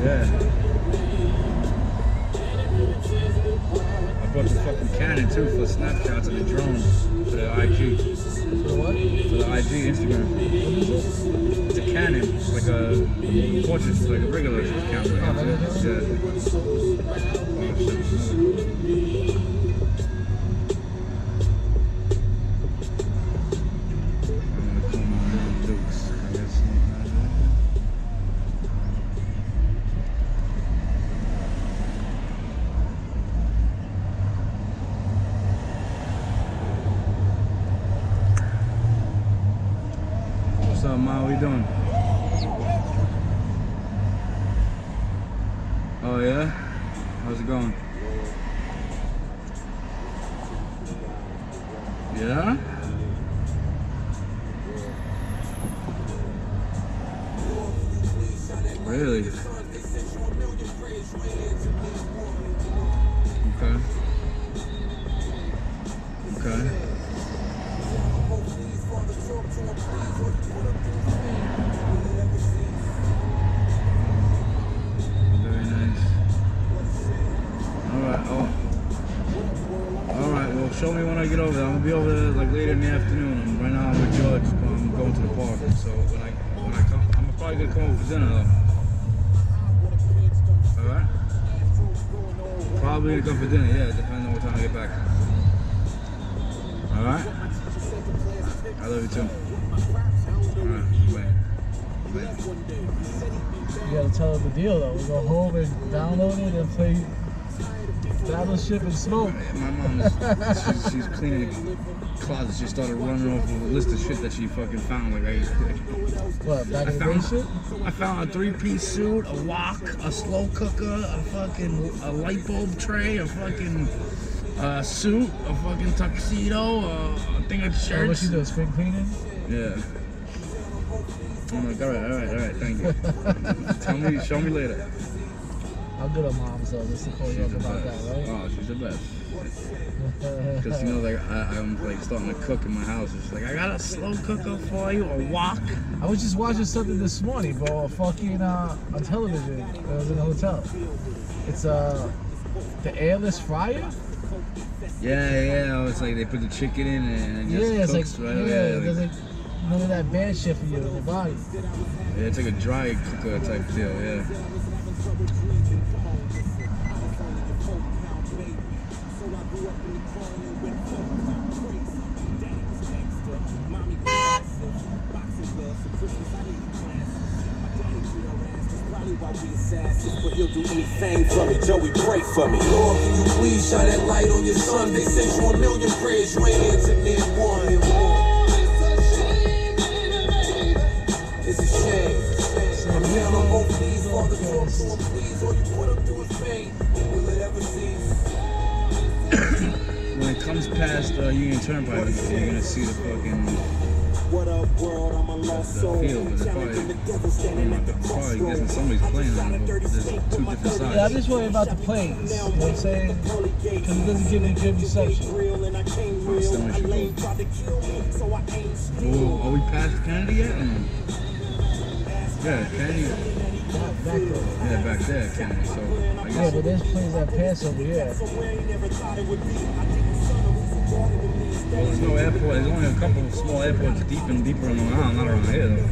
Yeah. I bought the fucking Canon too for snapshots of the drone for the IG. For what? For the IG Instagram. What is it? It's a Canon, it's like a portrait, like a regular camera. Yeah. What's up, Ma? What you doing? Oh yeah? How's it going? Yeah? Really? Okay. Okay. Very nice. Alright, Alright, well show me when I get over there. I'm gonna be over there like later in the afternoon. Right now I'm with George. I'm going to the park. So when I come, I'm probably gonna come over for dinner though. Alright? Probably gonna come for dinner, yeah, depending on what time I get back. Alright? I love you too. Alright, bye. Bye. You gotta tell her the deal though. We go home and download it and play Battleship and Smoke. My mom she's cleaning the closet. She started running off a list of shit that she fucking found. Like What, back in the day shit? I found a 3-piece suit, a wok, a slow cooker, a light bulb tray, a fucking suit, a fucking tuxedo, a thing of shirts. What you do, spring cleaning? Yeah. I'm like, alright, thank you. Show me later. How good are moms though, just to call you up about that, right? Oh, she's the best. Because, you know, like, I'm like starting to cook in my house. It's like, I got a slow cooker for you, a wok. I was just watching something this morning, bro, fucking on television. I was in a hotel. It's the airless fryer? Yeah, it's like they put the chicken in and it just cooks, like, right? Yeah, Like, there's like none of that bad shit for you in your body. Yeah, it's like a dry cooker type deal, yeah. But he'll do anything for me. Joey, pray for me. Lord, can you please shine that light on your son? They sent you a million prayers, you ain't answered me one. It's a shame. I'm down on both knees, Father, talk to him, please. All you put him through his pain, will it ever cease? When it comes past Union Turnpike, you're gonna see the fucking What up, world? I'm a lost soul. field, but it's probably guessing somebody's playing on it. There's two different sides. Yeah, I'm just worried about the planes. You know what I'm saying? Because it doesn't give me good reception. Oh, are we past Kennedy yet? Yeah, Kennedy. Back there. Yeah, back there, Kennedy. So I guess. Yeah, but there's planes that pass over here. Well, there's no airport. There's only a couple of small airports deeper on Long Island, not around here though.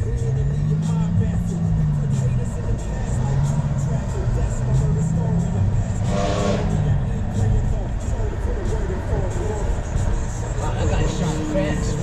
That guy shot fast.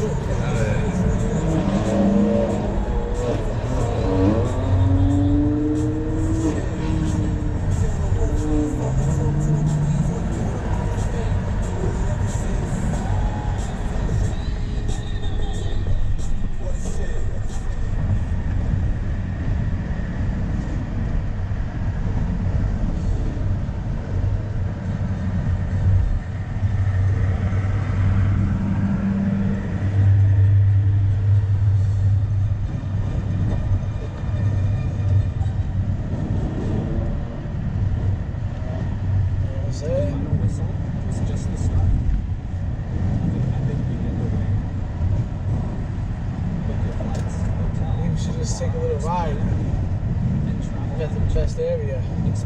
West area. It's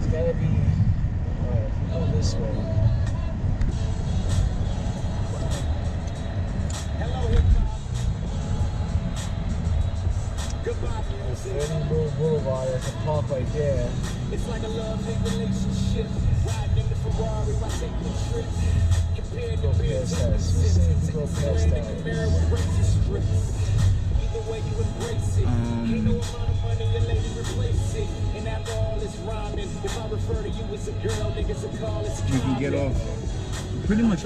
gotta be. Alright, if we go this way. There's Freddie Boulevard. There's a park right there. It's like a love-hate relationship. Riding in the Ferrari while taking trips. Compared to Go past that. Let's see if we go past that. Either way you embrace it. Ain't no amount of money your lady replace it. And after all this rhyming, if I refer to you as a girl, niggas will call it. You can get off pretty much